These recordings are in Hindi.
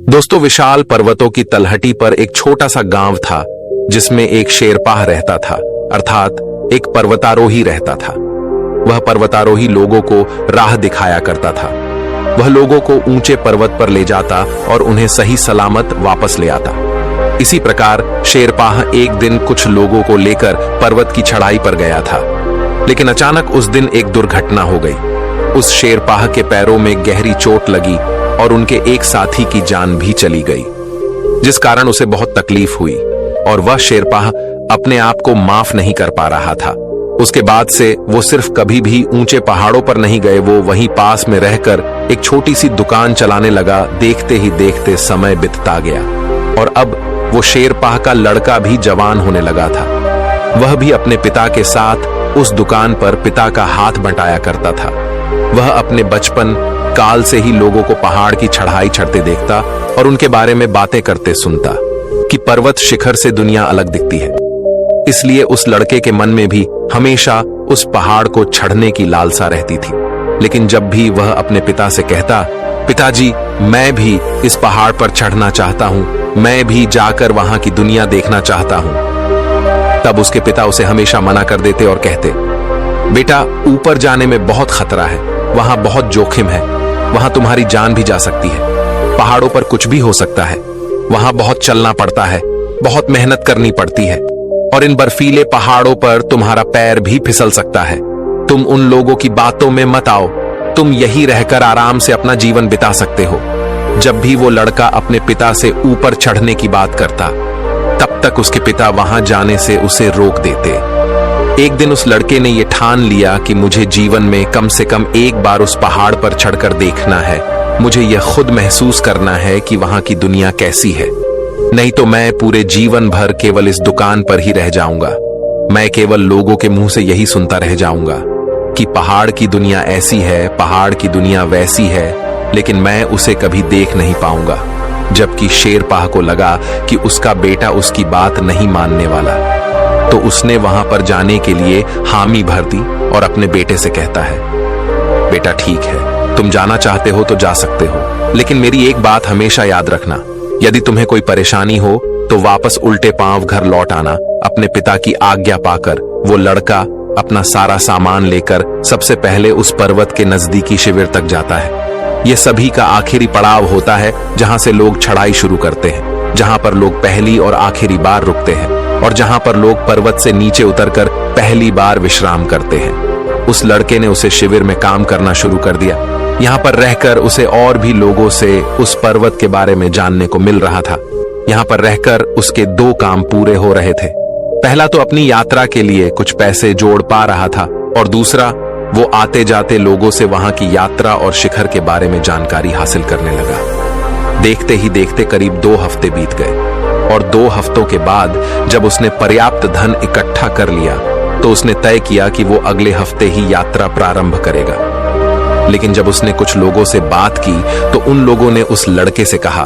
दोस्तों, विशाल पर्वतों की तलहटी पर एक छोटा सा गांव था जिसमें एक शेरपाह रहता था, अर्थात एक पर्वतारोही रहता था। वह पर्वतारोही लोगों को राह दिखाया करता था। वह लोगों को ऊंचे पर्वत पर ले जाता और उन्हें सही सलामत वापस ले आता। इसी प्रकार शेरपाह एक दिन कुछ लोगों को लेकर पर्वत की चढ़ाई पर गया था, लेकिन अचानक उस दिन एक दुर्घटना हो गई। उस शेरपाह के पैरों में गहरी चोट लगी और उनके एक साथी की जान भी चली गई, जिस कारण उसे बहुत तकलीफ हुई और वह शेरपाह अपने आप को माफ नहीं कर पा रहा था। उसके बाद से वो सिर्फ कभी भी ऊंचे पहाड़ों पर नहीं गए, वो वहीं पास में रहकर एक छोटी सी दुकान चलाने लगा। देखते ही देखते समय बीतता गया और अब वो शेरपाह का लड़का भी जवान होने लगा था। वह भी अपने पिता के साथ उस दुकान पर पिता का हाथ बंटाया करता था। वह अपने बचपन काल से ही लोगों को पहाड़ की चढ़ाई चढ़ते देखता और उनके बारे में बातें करते सुनता कि पर्वत शिखर से दुनिया अलग दिखती है। इसलिए उस लड़के के मन में भी हमेशा उस पहाड़ को चढ़ने की लालसा रहती थी। लेकिन जब भी वह अपने पिता से कहता, पिताजी मैं भी इस पहाड़ पर चढ़ना चाहता हूं, मैं भी जाकर वहां की दुनिया देखना चाहता हूं, तब उसके पिता उसे हमेशा मना कर देते और कहते, बेटा ऊपर जाने में बहुत खतरा है, वहां बहुत जोखिम है, वहां तुम्हारी जान भी जा सकती है, पहाड़ों पर कुछ भी हो सकता है, वहां बहुत चलना पड़ता है, बहुत मेहनत करनी पड़ती है और इन बर्फीले पहाड़ों पर तुम्हारा पैर भी फिसल सकता है। तुम उन लोगों की बातों में मत आओ, तुम यहीं रहकर आराम से अपना जीवन बिता सकते हो। जब भी वो लड़का अपने पिता से ऊपर चढ़ने की बात करता, तब तक उसके पिता वहां जाने से उसे रोक देते। एक दिन उस लड़के ने यह ठान लिया कि मुझे जीवन में कम से कम एक बार उस पहाड़ पर चढ़कर देखना है, मुझे यह खुद महसूस करना है कि वहां की दुनिया कैसी है, नहीं तो मैं पूरे जीवन भर केवल इस दुकान पर ही रह जाऊंगा। मैं केवल लोगों के मुंह से यही सुनता रह जाऊंगा कि पहाड़ की दुनिया ऐसी है, पहाड़ की दुनिया वैसी है, लेकिन मैं उसे कभी देख नहीं पाऊंगा। जबकि शेरपाह को लगा कि उसका बेटा उसकी बात नहीं मानने वाला, तो उसने वहां पर जाने के लिए हामी भर दी और अपने बेटे से कहता है, बेटा ठीक है, तुम जाना चाहते हो तो जा सकते हो, लेकिन मेरी एक बात हमेशा याद रखना, यदि तुम्हें कोई परेशानी हो तो वापस उल्टे पांव घर लौट आना। अपने पिता की आज्ञा पाकर वो लड़का अपना सारा सामान लेकर सबसे पहले उस पर्वत के नजदीकी शिविर तक जाता है। यह सभी का आखिरी पड़ाव होता है जहां से लोग चढ़ाई शुरू करते हैं, जहां पर लोग पहली और आखिरी बार रुकते हैं और जहां पर लोग पर्वत से नीचे उतरकर पहली बार विश्राम करते हैं। उस लड़के ने उसे शिविर में काम करना शुरू कर दिया। यहाँ पर रहकर उसे और भी लोगों से उस पर्वत के बारे में जानने को मिल रहा था। यहाँ पर रहकर उसके दो काम पूरे हो रहे थे। पहला तो अपनी यात्रा के लिए कुछ पैसे जोड़ पा रहा था और दूसरा वो आते जाते लोगों से वहां की यात्रा और शिखर के बारे में जानकारी हासिल करने लगा। देखते ही देखते करीब 2 हफ्ते बीत गए और 2 हफ्तों के बाद जब उसने पर्याप्त धन इकट्ठा कर लिया तो उसने तय किया कि वो अगले हफ्ते ही यात्रा प्रारंभ करेगा। लेकिन जब उसने कुछ लोगों से बात की तो उन लोगों ने उस लड़के से कहा,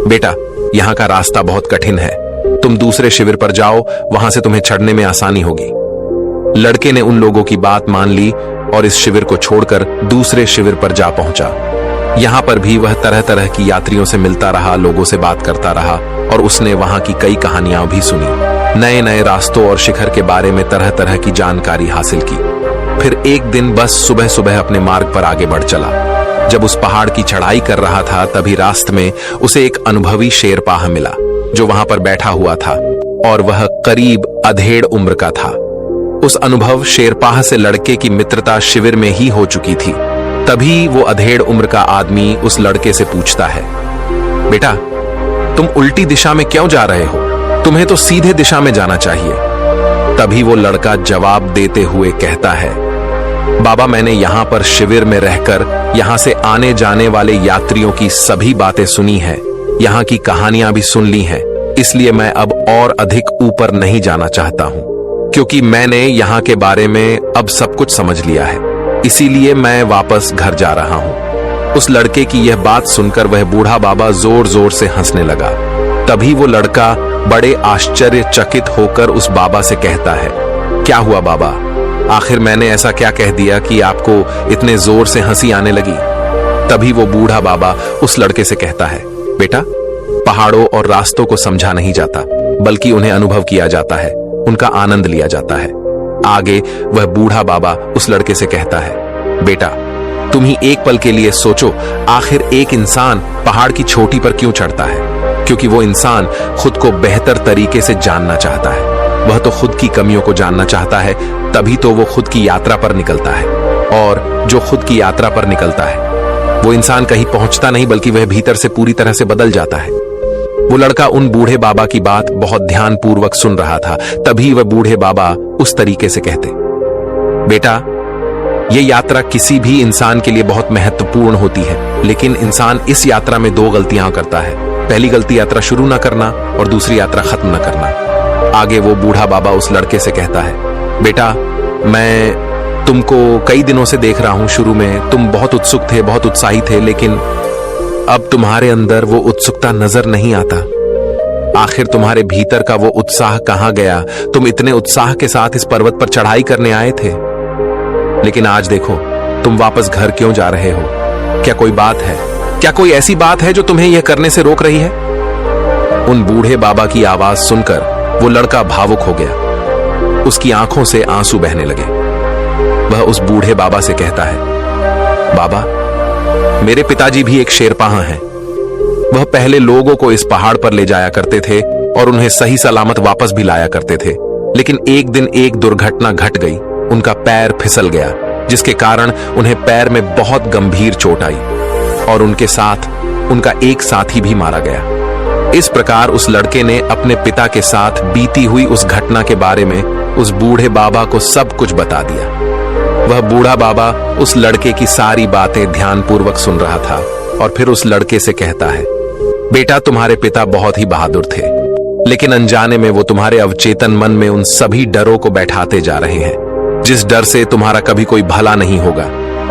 बेटा यहाँ का रास्ता बहुत कठिन है, तुम दूसरे शिविर पर जाओ, वहां से तुम्हें चढ़ने में आसानी होगी। लड़के ने उन लोगों की बात मान ली और इस शिविर को छोड़कर दूसरे शिविर पर जा पहुंचा। यहाँ पर भी वह तरह तरह की यात्रियों से मिलता रहा, लोगों से बात करता रहा और उसने वहां की कई कहानियां भी सुनी, नए नए रास्तों और शिखर के बारे में तरह तरह की जानकारी हासिल की। फिर एक दिन बस सुबह सुबह अपने मार्ग पर आगे बढ़ चला। जब उस पहाड़ की चढ़ाई कर रहा था तभी रास्ते में उसे एक अनुभवी शेरपाह मिला जो वहां पर बैठा हुआ था और वह करीब अधेड़ उम्र का था। उस अनुभव शेरपाह से लड़के की मित्रता शिविर में ही हो चुकी थी। तभी वो अधेड़ उम्र का आदमी उस लड़के से पूछता है, बेटा तुम उल्टी दिशा में क्यों जा रहे हो, तुम्हें तो सीधे दिशा में जाना चाहिए। तभी वो लड़का जवाब देते हुए कहता है, बाबा मैंने यहाँ पर शिविर में रहकर यहाँ से आने जाने वाले यात्रियों की सभी बातें सुनी हैं, यहाँ की कहानियां भी सुन ली हैं, इसलिए मैं अब और अधिक ऊपर नहीं जाना चाहता हूँ, क्योंकि मैंने यहाँ के बारे में अब सब कुछ समझ लिया है, इसीलिए मैं वापस घर जा रहा हूँ। उस लड़के की यह बात सुनकर वह बूढ़ा बाबा जोर जोर से हंसने लगा। तभी वो लड़का बड़े आश्चर्यचकित होकर उस बाबा से कहता है, क्या हुआ बाबा, आखिर मैंने ऐसा क्या कह दिया कि आपको इतने जोर से हंसी आने लगी। तभी वो बूढ़ा बाबा उस लड़के से कहता है, बेटा, पहाड़ों और रास्तों को समझा नहीं जाता, बल्कि उन्हें अनुभव किया जाता है, उनका आनंद लिया जाता है। आगे वह बूढ़ा बाबा उस लड़के से कहता है, बेटा, तुम ही एक पल के लिए सोचो, आखिर एक इंसान पहाड़ की चोटी पर क्यों चढ़ता है? क्योंकि वो इंसान खुद को बेहतर तरीके से जानना चाहता है। वह तो खुद की कमियों को जानना चाहता है, तभी तो वो खुद की यात्रा पर निकलता है। और जो खुद की यात्रा पर निकलता है, वो इंसान कहीं पहुंचता नहीं, बल्कि वह भीतर से पूरी तरह से बदल जाता है। वो लड़का उन बूढ़े बाबा की बात बहुत ध्यानपूर्वक सुन रहा था। तभी वह बूढ़े बाबा उस तरीके से कहते, बेटा, ये यात्रा किसी भी इंसान के लिए बहुत महत्वपूर्ण होती है, लेकिन इंसान इस यात्रा में दो गलतियां करता है। पहली गलती यात्रा शुरू न करना और दूसरी यात्रा खत्म न करना। आगे वो बूढ़ा बाबा उस लड़के से कहता है, बेटा, मैं तुमको कई दिनों से देख रहा हूं। शुरू में तुम बहुत उत्सुक थे, बहुत उत्साही थे, लेकिन अब तुम्हारे अंदर वो उत्सुकता नजर नहीं आता। आखिर तुम्हारे भीतर का वो उत्साह कहां गया? तुम इतने उत्साह के साथ इस पर्वत पर चढ़ाई करने आए थे, लेकिन आज देखो, तुम वापस घर क्यों जा रहे हो? क्या कोई बात है? क्या कोई ऐसी बात है जो तुम्हें यह करने से रोक रही है? उन बूढ़े बाबा की आवाज सुनकर वो लड़का भावुक हो गया। उसकी आंखों से आंसू बहने लगे। वह उस बूढ़े बाबा से कहता है, बाबा, मेरे पिताजी भी एक शेरपाह हैं। वह पहले लोगों को इस पहाड़ पर ले जाया करते थे और उन्हें सही सलामत वापस भी लाया करते थे। लेकिन एक दिन एक दुर्घटना घट गई। उनका पैर फिसल गया, जिसके कारण उन्हें पैर में बहुत गंभीर चोट आई और उनके साथ उनका एक साथी भी मारा गया। इस प्रकार उस लड़के ने अपने पिता के साथ बीती हुई उस घटना के बारे में उस बूढ़े बाबा को सब कुछ बता दिया। वह बूढ़ा बाबा उस लड़के की सारी बातें ध्यानपूर्वक सुन रहा था और फिर उस लड़के से कहता है, बेटा, तुम्हारे पिता बहुत ही बहादुर थे, लेकिन अनजाने में वो तुम्हारे अवचेतन मन में उन सभी डरों को बैठाते जा रहे हैं, जिस डर से तुम्हारा कभी कोई भला नहीं होगा।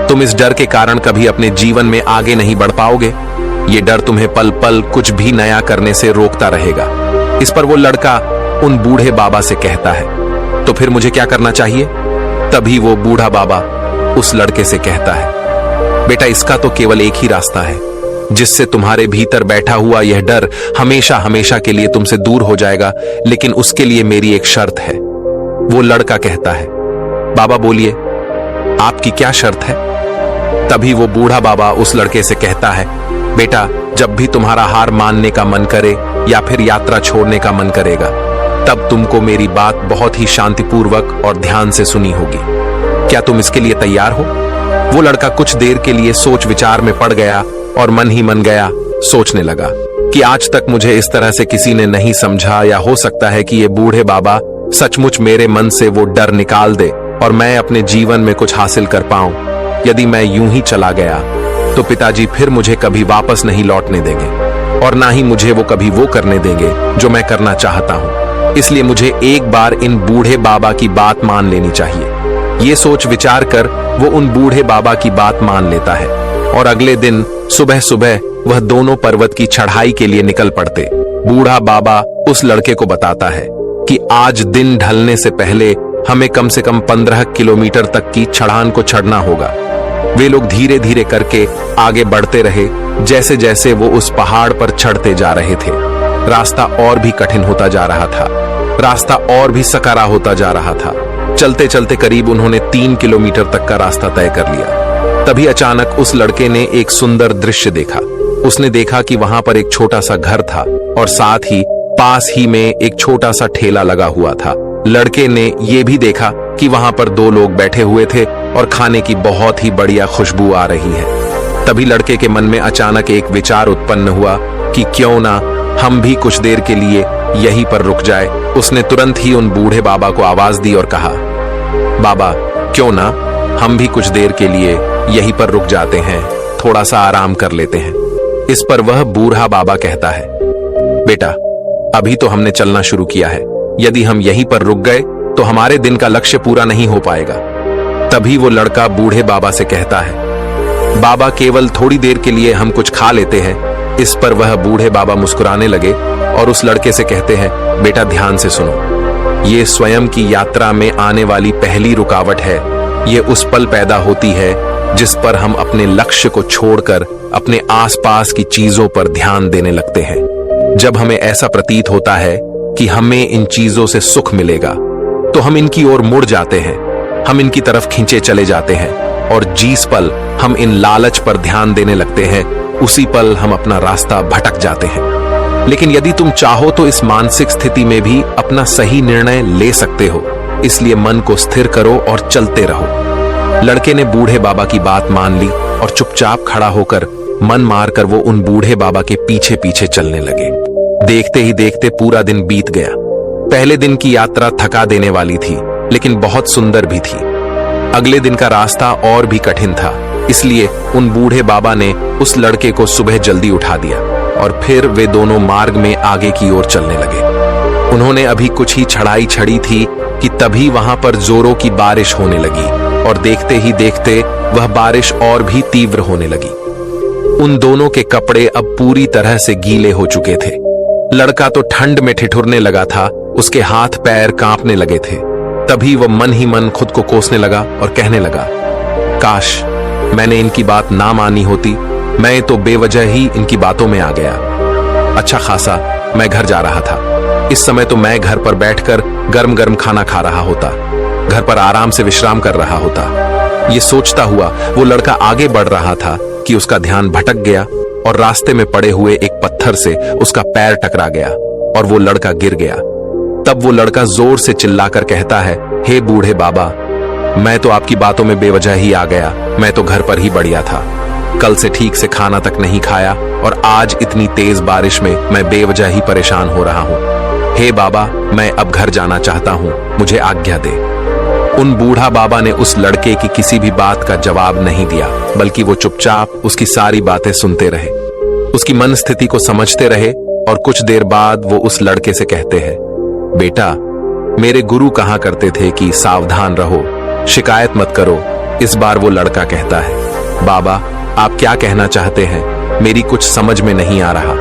तुम इस डर के कारण कभी अपने जीवन में आगे नहीं बढ़ पाओगे। ये डर तुम्हें पल पल कुछ भी नया करने से रोकता रहेगा। इस पर वो लड़का उन बूढ़े बाबा से कहता है, तो फिर मुझे क्या करना चाहिए? तभी वो बूढ़ा बाबा उस लड़के से कहता है, बेटा, इसका तो केवल एक ही रास्ता है, जिससे तुम्हारे भीतर बैठा हुआ यह डर हमेशा हमेशा के लिए तुमसे दूर हो जाएगा। लेकिन उसके लिए मेरी एक शर्त है। वो लड़का कहता है, बाबा बोलिए, आपकी क्या शर्त है? तभी वो बूढ़ा बाबा उस लड़के से कहता है, बेटा, जब भी तुम्हारा हार मानने का मन करे या फिर यात्रा छोड़ने का मन करेगा, तब तुमको मेरी बात बहुत ही शांतिपूर्वक और ध्यान से सुनी होगी। क्या तुम इसके लिए तैयार हो? वो लड़का कुछ देर के लिए सोच विचार में पड़ गया और मन ही मन गया सोचने लगा कि आज तक मुझे इस तरह से किसी ने नहीं समझा, या हो सकता है कि ये बूढ़े बाबा सचमुच मेरे मन से वो डर निकाल दे और मैं अपने जीवन में कुछ हासिल कर पाऊं। यदि मैं यूं ही चला गया तो पिताजी फिर मुझे कभी वापस नहीं लौटने देंगे और ना ही मुझे वो कभी वो करने देंगे जो मैं करना चाहता हूं। इसलिए मुझे एक बार इन बूढ़े बाबा की बात मान लेनी चाहिए। ये सोच विचार कर वो उन बूढ़े बाबा की बात मान लेता है और अगले दिन सुबह सुबह वह दोनों पर्वत की चढ़ाई के लिए निकल पड़ते। बूढ़ा बाबा उस लड़के को बताता है कि आज दिन ढलने से पहले हमें कम से कम 15 किलोमीटर तक की चढ़ान को चढ़ना होगा। वे लोग धीरे धीरे करके आगे बढ़ते रहे। जैसे जैसे वो उस पहाड़ पर चढ़ते जा रहे थे, रास्ता और भी कठिन होता जा रहा था, रास्ता और भी सकरा होता जा रहा था। चलते चलते करीब उन्होंने 3 किलोमीटर तक का रास्ता तय कर लिया। तभी अचानक उस लड़के ने एक सुंदर दृश्य देखा। उसने देखा कि वहां पर एक छोटा सा घर था और साथ ही पास ही में एक छोटा सा ठेला लगा हुआ था। लड़के ने यह भी देखा कि वहां पर 2 लोग बैठे हुए थे और खाने की बहुत ही बढ़िया खुशबू आ रही है। तभी लड़के के मन में अचानक एक विचार उत्पन्न हुआ कि क्यों ना हम भी कुछ देर के लिए यहीं पर रुक जाए। उसने तुरंत ही उन बूढ़े बाबा को आवाज दी और कहा, बाबा, क्यों ना हम भी कुछ देर के लिए यहीं पर रुक जाते हैं, थोड़ा सा आराम कर लेते हैं। इस पर वह बूढ़ा बाबा कहता है, बेटा, अभी तो हमने चलना शुरू किया है, यदि हम यहीं पर रुक गए तो हमारे दिन का लक्ष्य पूरा नहीं हो पाएगा। तभी वो लड़का बूढ़े बाबा से कहता है, बाबा, केवल थोड़ी देर के लिए हम कुछ खा लेते हैं। इस पर वह बूढ़े बाबा मुस्कुराने लगे और उस लड़के से कहते हैं, बेटा, ध्यान से सुनो, ये स्वयं की यात्रा में आने वाली पहली रुकावट है। ये उस पल पैदा होती है जिस पर हम अपने लक्ष्य को छोड़कर अपने आसपास की चीजों पर ध्यान देने लगते हैं। जब हमें ऐसा प्रतीत होता है कि हमें इन चीजों से सुख मिलेगा, तो हम इनकी ओर मुड़ जाते हैं, हम इनकी तरफ खींचे चले जाते हैं, और जिस पल हम इन लालच पर ध्यान देने लगते हैं, उसी पल हम अपना रास्ता भटक जाते हैं। लेकिन यदि तुम चाहो तो इस मानसिक स्थिति में भी अपना सही निर्णय ले सकते हो। इसलिए मन को स्थिर करो और चलते रहो। लड़के ने बूढ़े बाबा की बात मान ली और चुपचाप खड़ा होकर मन मारकर वो उन बूढ़े बाबा के पीछे पीछे चलने लगे। देखते ही देखते पूरा दिन बीत गया। पहले दिन की यात्रा थका देने वाली थी, लेकिन बहुत सुंदर भी थी। अगले दिन का रास्ता और भी कठिन था, इसलिए उन बूढ़े बाबा ने उस लड़के को सुबह जल्दी उठा दिया और फिर वे दोनों मार्ग में आगे की ओर चलने लगे। उन्होंने अभी कुछ ही चढ़ाई चढ़ी थी कि तभी वहां पर जोरों की बारिश होने लगी, और देखते ही देखते वह बारिश और भी तीव्र होने लगी। उन दोनों के कपड़े अब पूरी तरह से गीले हो चुके थे। लड़का तो ठंड में ठिठुरने लगा था, उसके हाथ पैर कांपने लगे थे। तभी वह मन ही मन खुद को कोसने लगा और कहने लगा, काश मैंने इनकी बात ना मानी होती, मैं तो बेवजह ही इनकी बातों में आ गया। अच्छा खासा मैं घर जा रहा था। इस समय तो मैं घर पर बैठकर गर्म गर्म खाना खा रहा होता, घर पर आराम से विश्राम कर रहा होता। ये सोचता हुआ वो लड़का आगे बढ़ रहा था कि उसका ध्यान भटक गया और रास्ते में पड़े हुए एक पत्थर से उसका पैर टकरा गया और वो लड़का गिर गया। तब वो लड़का जोर से चिल्लाकर कहता है, हे बूढ़े बाबा, मैं तो आपकी बातों में बेवजह ही आ गया, मैं तो घर पर ही बढ़िया था। कल से ठीक से खाना तक नहीं खाया और आज इतनी तेज बारिश में मैं बेवजह ही परेशान हो रहा हूँ। हे बाबा, मैं अब घर जाना चाहता हूँ, मुझे आज्ञा दे। उन बूढ़ा बाबा ने उस लड़के की किसी भी बात का जवाब नहीं दिया, बल्कि वो चुपचाप उसकी सारी बातें सुनते रहे, उसकी मन स्थिति को समझते रहे। और कुछ देर बाद वो उस लड़के से कहते हैं, बेटा, मेरे गुरु कहा करते थे कि सावधान रहो, शिकायत मत करो। इस बार वो लड़का कहता है, बाबा आप क्या कहना चाहते हैं, मेरी कुछ समझ में नहीं आ रहा।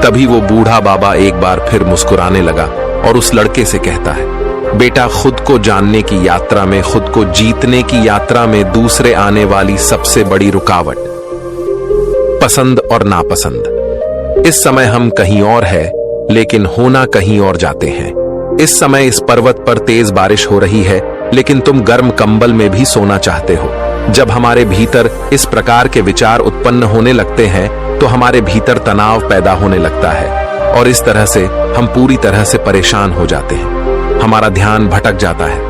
तभी वो बूढ़ा बाबा एक बार फिर मुस्कुराने लगा और उस लड़के से कहता है, बेटा, खुद को जानने की यात्रा में, खुद को जीतने की यात्रा में दूसरे आने वाली सबसे बड़ी रुकावट पसंद और नापसंद। इस समय हम कहीं और है, लेकिन होना कहीं और जाते हैं। इस समय इस पर्वत पर तेज बारिश हो रही है, लेकिन तुम गर्म कंबल में भी सोना चाहते हो। जब हमारे भीतर इस प्रकार के विचार उत्पन्न होने लगते हैं, तो हमारे भीतर तनाव पैदा होने लगता है और इस तरह से हम पूरी तरह से परेशान हो जाते हैं। हमारा ध्यान भटक जाता है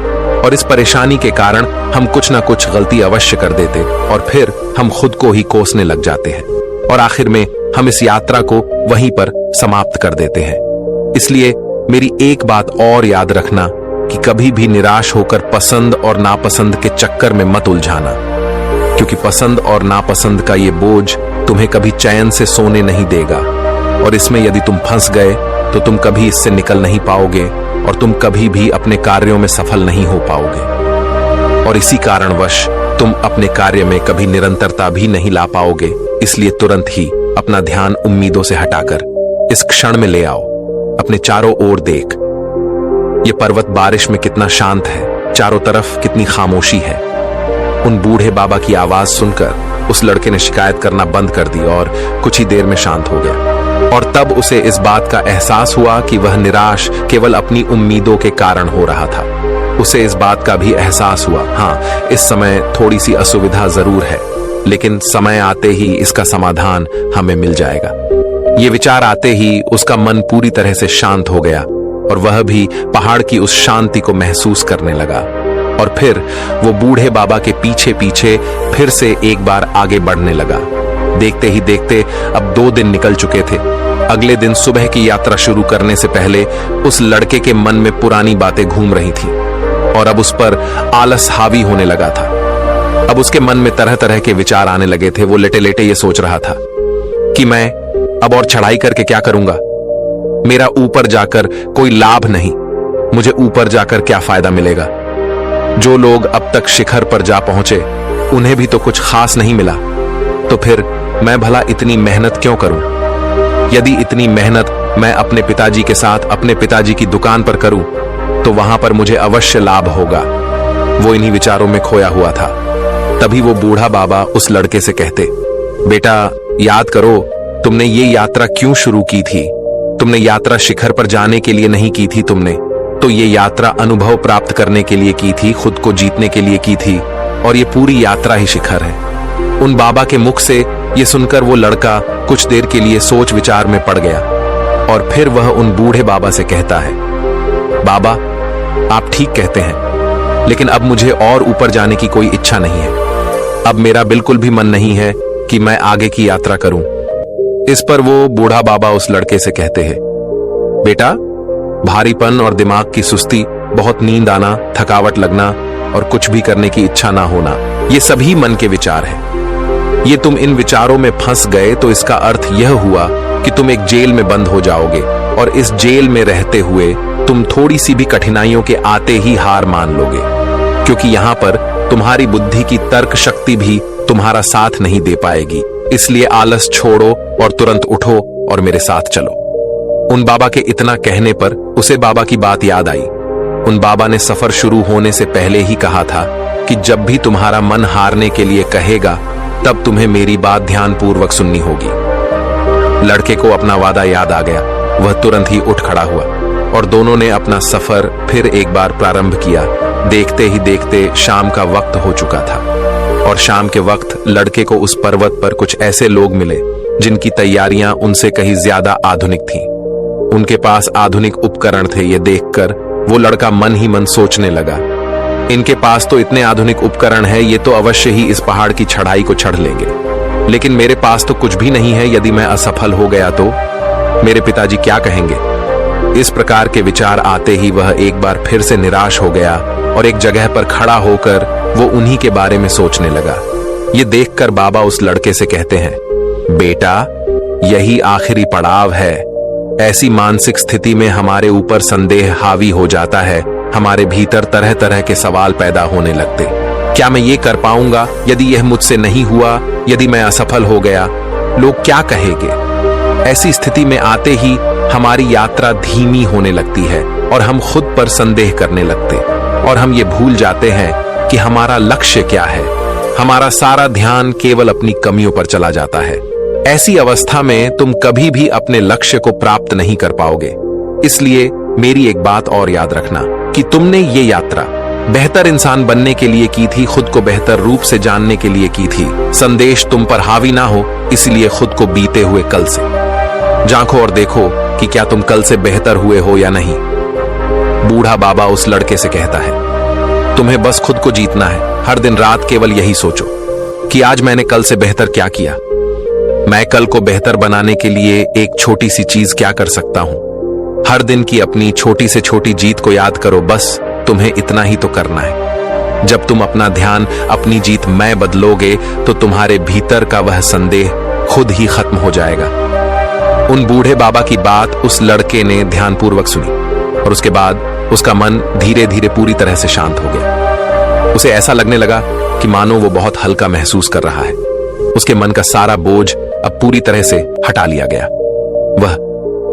और इस परेशानी के कारण हम कुछ ना कुछ गलती अवश्य कर देते और फिर हम खुद को ही कोसने लग जाते हैं और आखिर में हम इस यात्रा को वहीं पर समाप्त कर देते हैं। इसलिए मेरी एक बात और याद रखना कि कभी भी निराश होकर पसंद और नापसंद के चक्कर में मत उलझाना, क्योंकि पसंद और नापसंद का ये बोझ तुम्हें कभी चैन से सोने नहीं देगा और इसमें यदि तुम फंस गए तो तुम कभी इससे निकल नहीं पाओगे और तुम कभी भी अपने कार्यों में सफल नहीं हो पाओगे और इसी कारणवश तुम अपने कार्य में कभी निरंतरता भी नहीं ला पाओगे। इसलिए तुरंत ही अपना ध्यान उम्मीदों से हटाकर इस क्षण में ले आओ। अपने चारों ओर देख, ये पर्वत बारिश में कितना शांत है, चारों तरफ कितनी खामोशी है। उन बूढ़े बाबा की आवाज सुनकर उस लड़के ने शिकायत करना बंद कर दी और कुछ ही देर में शांत हो गया और तब उसे इस बात का एहसास हुआ कि वह निराश केवल अपनी उम्मीदों के कारण हो रहा था। उसे इस बात का भी एहसास हुआ, हाँ, इस समय थोड़ी सी असुविधा जरूर है, लेकिन समय आते ही इसका समाधान हमें मिल जाएगा। ये विचार आते ही उसका मन पूरी तरह से शांत हो गया और वह भी पहाड़ की उस शांति को महसूस करने लगा और फिर वो बूढ़े बाबा के पीछे पीछे फिर से एक बार आगे बढ़ने लगा। देखते ही देखते अब 2 दिन निकल चुके थे। अगले दिन सुबह की यात्रा शुरू करने से पहले उस लड़के के मन में पुरानी बातें घूम रही थी और अब उस पर आलस हावी होने लगा था। अब उसके मन में तरह तरह के विचार आने लगे थे। वो लेटे लेटे ये सोच रहा था कि मैं अब और चढ़ाई करके क्या करूंगा, मेरा ऊपर जाकर कोई लाभ नहीं, मुझे ऊपर जाकर क्या फायदा मिलेगा। जो लोग अब तक शिखर पर जा पहुंचे उन्हें भी तो कुछ खास नहीं मिला, तो फिर मैं भला इतनी मेहनत क्यों करूं। यदि इतनी मेहनत मैं अपने पिताजी के साथ अपने पिताजी की दुकान पर करूं तो वहां पर मुझे अवश्य लाभ होगा। वो इन्हीं विचारों में खोया हुआ था। तभी वो बूढ़ा बाबा उस लड़के से कहते, बेटा याद करो, तुमने ये यात्रा क्यों शुरू की थी? तुमने यात्रा शिखर पर जाने के लिए नहीं की थी, तुमने तो ये यात्रा अनुभव प्राप्त करने के लिए की थी, खुद को जीतने के लिए की थी, और ये पूरी यात्रा ही शिखर है। उन बाबा के मुख से ये सुनकर वो लड़का कुछ देर के लिए सोच विचार में पड़ गया और फिर वह उन बूढ़े बाबा से कहता है, बाबा आप ठीक कहते हैं, लेकिन अब मुझे और ऊपर जाने की कोई इच्छा नहीं है। अब मेरा बिल्कुल भी मन नहीं है कि मैं आगे की यात्रा करूं। इस पर वो बूढ़ा बाबा उस लड़के से कहते हैं, बेटा भारीपन और दिमाग की सुस्ती, बहुत नींद आना, थकावट लगना और कुछ भी करने की इच्छा ना होना, ये सभी मन के विचार हैं। ये तुम इन विचारों में फंस गए तो इसका अर्थ यह हुआ कि तुम एक जेल में बंद हो जाओगे और इस जेल में रहते हुए तुम थोड़ी सी भी कठिनाइयों के आते ही हार मान लोगे, क्योंकि यहां पर तुम्हारी बुद्धि की तर्क शक्ति भी तुम्हारा साथ नहीं दे पाएगी। इसलिए आलस छोड़ो और तुरंत उठो और मेरे साथ चलो। उन बाबा के इतना कहने पर उसे बाबा की बात याद आई। उन बाबा ने सफर शुरू होने से पहले ही कहा था कि जब भी तुम्हारा मन हारने के लिए कहेगा तब तुम्हें मेरी बात ध्यानपूर्वक सुननी होगी। लड़के को अपना वादा याद आ गया। वह तुरंत ही उठ खड़ा हुआ और दोनों ने अपना सफर फिर एक बार प्रारंभ किया। देखते ही देखते शाम का वक्त हो चुका था और शाम के वक्त लड़के को उस पर्वत पर कुछ ऐसे लोग मिले जिनकी तैयारियां उनसे कहीं ज्यादा आधुनिक थीं। उनके पास आधुनिक उपकरण थे। ये देखकर वो लड़का मन ही मन सोचने लगा, इनके पास तो इतने आधुनिक उपकरण है, ये तो अवश्य ही इस पहाड़ की चढ़ाई को चढ़ लेंगे, लेकिन मेरे पास तो कुछ भी नहीं है। यदि मैं असफल हो गया तो मेरे पिताजी क्या कहेंगे? इस प्रकार के विचार आते ही वह एक बार फिर से निराश हो गया और एक जगह पर खड़ा होकर वो उन्हीं के बारे में सोचने लगा। ये देखकर बाबा उस लड़के से कहते हैं, बेटा यही आखिरी पड़ाव है। ऐसी मानसिक स्थिति में हमारे ऊपर संदेह हावी हो जाता है, हमारे भीतर तरह तरह के सवाल पैदा होने लगते। क्या मैं ये कर पाऊंगा? यदि यह मुझसे नहीं हुआ, यदि मैं असफल हो गया, लोग क्या कहेंगे? ऐसी स्थिति में आते ही हमारी यात्रा धीमी होने लगती है और हम खुद पर संदेह करने लगते और हम ये भूल जाते हैं कि हमारा लक्ष्य क्या है। हमारा सारा ध्यान केवल अपनी कमियों पर चला जाता है। ऐसी अवस्था में तुम कभी भी अपने लक्ष्य को प्राप्त नहीं कर पाओगे। इसलिए मेरी एक बात और याद रखना कि तुमने ये यात्रा बेहतर इंसान बनने के लिए की थी, खुद को बेहतर रूप से जानने के लिए की थी। संदेश तुम पर हावी ना हो, इसलिए खुद को बीते हुए कल से झांको और देखो कि क्या तुम कल से बेहतर हुए हो या नहीं। बूढ़ा बाबा उस लड़के से कहता है, तुम्हें बस खुद को जीतना है। हर दिन रात केवल यही सोचो कि आज मैंने कल से बेहतर क्या किया। मैं कल को बेहतर बनाने के लिए एक छोटी सी चीज क्या कर सकता हूं। हर दिन की अपनी छोटी से छोटी जीत को याद करो। बस तुम्हें इतना ही तो करना है। जब तुम अपना ध्यान अपनी जीत में बदलोगे तो तुम्हारे भीतर का वह संदेह खुद ही खत्म हो जाएगा। उन बूढ़े बाबा की बात उस लड़के ने ध्यानपूर्वक सुनी और उसके बाद उसका मन धीरे धीरे पूरी तरह से शांत हो गया। उसे ऐसा लगने लगा कि मानो वो बहुत हल्का महसूस कर रहा है। उसके मन का सारा बोझ अब पूरी तरह से हटा लिया गया।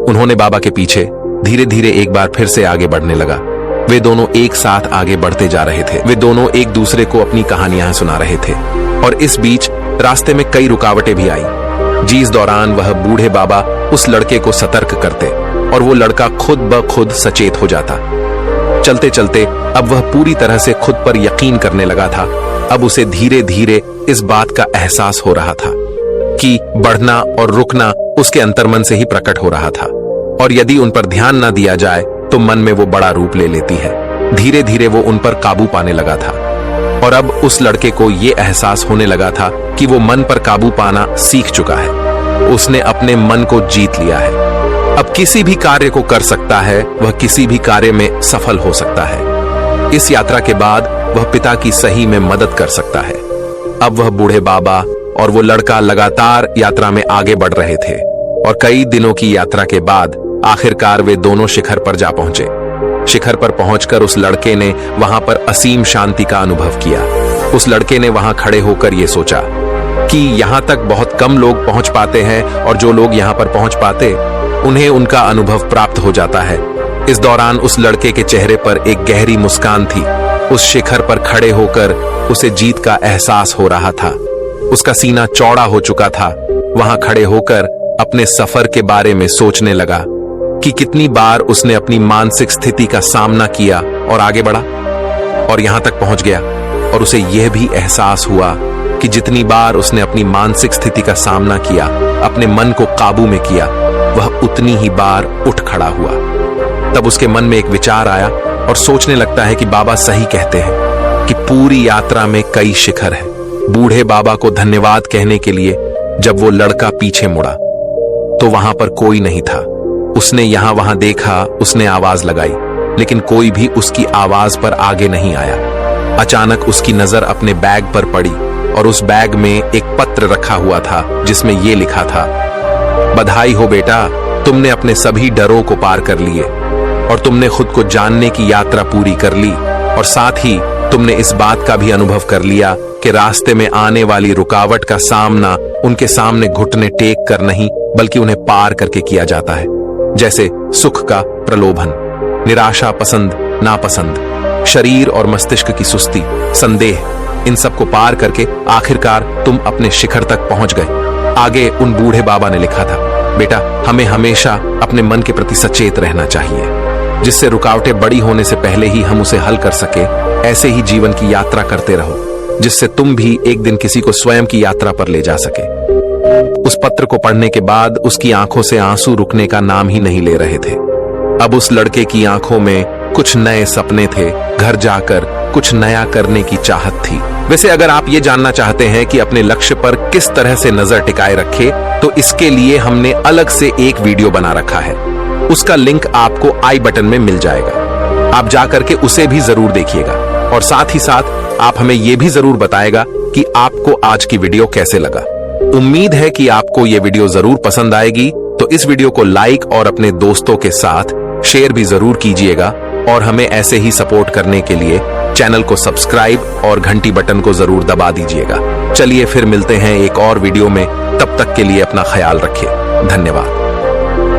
उन्होंने बाबा के पीछे धीरे धीरे एक बार फिर से आगे बढ़ने लगा। वे दोनों एक साथ आगे बढ़ते जा रहे थे। वे दोनों एक दूसरे को अपनी कहानियां सुना रहे थे और इस बीच रास्ते में कई रुकावटें भी आई, जिस दौरान वह बूढ़े बाबा उस लड़के को सतर्क करते और वो लड़का खुद ब खुद सचेत हो जाता। चलते चलते अब वह पूरी तरह से खुद पर यकीन करने लगा था। अब उसे धीरे धीरे इस बात का एहसास हो रहा था कि बढ़ना और रुकना उसके अंतर्मन से ही प्रकट हो रहा था और यदि उन पर ध्यान न दिया जाए तो मन में वो बड़ा रूप ले लेती है। धीरे धीरे वो उन पर काबू पाने लगा था और अब उस लड़के को ये एहसास होने लगा था कि वो मन पर काबू पाना सीख चुका है। उसने अपने मन को जीत लिया है। अब किसी भी कार्य को कर सकता है, वह किसी भी कार्य में सफल हो सकता है। इस यात्रा के बाद वह पिता की सही में मदद कर सकता है। अब वह बूढ़े बाबा और वो लड़का लगातार यात्रा में आगे बढ़ रहे थे और कई दिनों की यात्रा के बाद आखिरकार वे दोनों शिखर पर जा पहुंचे। शिखर पर पहुंचकर उस लड़के ने वहां पर असीम शांति का अनुभव किया। उस लड़के ने वहां खड़े होकर यह सोचा कि यहां तक बहुत कम लोग पहुंच पाते हैं और जो लोग यहां पर पहुंच पाते उन्हें उनका अनुभव प्राप्त हो जाता है। इस दौरान उस लड़के के चेहरे पर एक गहरी मुस्कान थी उस शिखर पर खड़े होकर उसे जीत का एहसास हो रहा था। उसका सीना चौड़ा हो चुका था। वहां खड़े होकर अपने सफर के बारे में सोचने लगा कि कितनी बार उसने अपनी मानसिक स्थिति का सामना किया और आगे बढ़ा और यहां तक पहुंच गया। और उसे यह भी एहसास हुआ कि जितनी बार उसने अपनी मानसिक स्थिति का सामना किया, अपने मन को काबू में किया, वह उतनी ही बार उठ खड़ा हुआ। तब उसके मन में एक विचार आया और सोचने लगता है कि बाबा सही कहते हैं कि पूरी यात्रा में कई शिखर हैं। बूढ़े बाबा को धन्यवाद कहने के लिए जब वो लड़का पीछे मुड़ा तो वहां पर कोई नहीं था। उसने यहां वहां देखा, उसने आवाज लगाई, लेकिन कोई भी उसकी आवाज पर आगे नहीं आया। अचानक उसकी नजर अपने बैग पर पड़ी और उस बैग में एक पत्र रखा हुआ था जिसमें यह लिखा था, बधाई हो बेटा, तुमने अपने सभी डरों को पार कर लिए और तुमने खुद को जानने की यात्रा पूरी कर ली और साथ ही तुमने इस बात का भी अनुभव कर लिया कि रास्ते में आने वाली रुकावट का सामना उनके सामने घुटने टेक कर नहीं बल्कि उन्हें पार करके किया जाता है। जैसे सुख का प्रलोभन, निराशा, पसंद नापसंद, शरीर और मस्तिष्क की सुस्ती, संदेह, इन सब को पार करके आखिरकार तुम अपने शिखर तक पहुंच गए। आगे उन बूढ़े बाबा ने लिखा था, बेटा हमें हमेशा अपने मन के प्रति सचेत रहना चाहिए, जिससे रुकावटें बड़ी होने से पहले ही हम उसे हल कर सके। ऐसे ही जीवन की यात्रा करते रहो जिससे तुम भी एक दिन किसी को स्वयं की यात्रा पर ले जा सके। उस पत्र को पढ़ने के बाद उसकी आंखों से आंसू रुकने का नाम ही नहीं ले रहे थे। अब उस लड़के की आंखों में कुछ नए सपने थे, घर जाकर कुछ नया करने की चाहत थी। वैसे अगर आप ये जानना चाहते हैं कि अपने लक्ष्य पर किस तरह से नजर टिकाए रखे, तो इसके लिए हमने अलग से एक वीडियो बना रखा है। उसका लिंक आपको आई बटन में मिल जाएगा, आप जाकर के उसे भी जरूर देखिएगा और साथ ही साथ आप हमें यह भी जरूर बताएगा कि आपको आज की वीडियो कैसे लगा। उम्मीद है कि आपको यह वीडियो जरूर पसंद आएगी, तो इस वीडियो को लाइक और अपने दोस्तों के साथ शेयर भी जरूर कीजिएगा और हमें ऐसे ही सपोर्ट करने के लिए चैनल को सब्सक्राइब और घंटी बटन को जरूर दबा दीजिएगा। चलिए फिर मिलते हैं एक और वीडियो में, तब तक के लिए अपना ख्याल रखिए। धन्यवाद।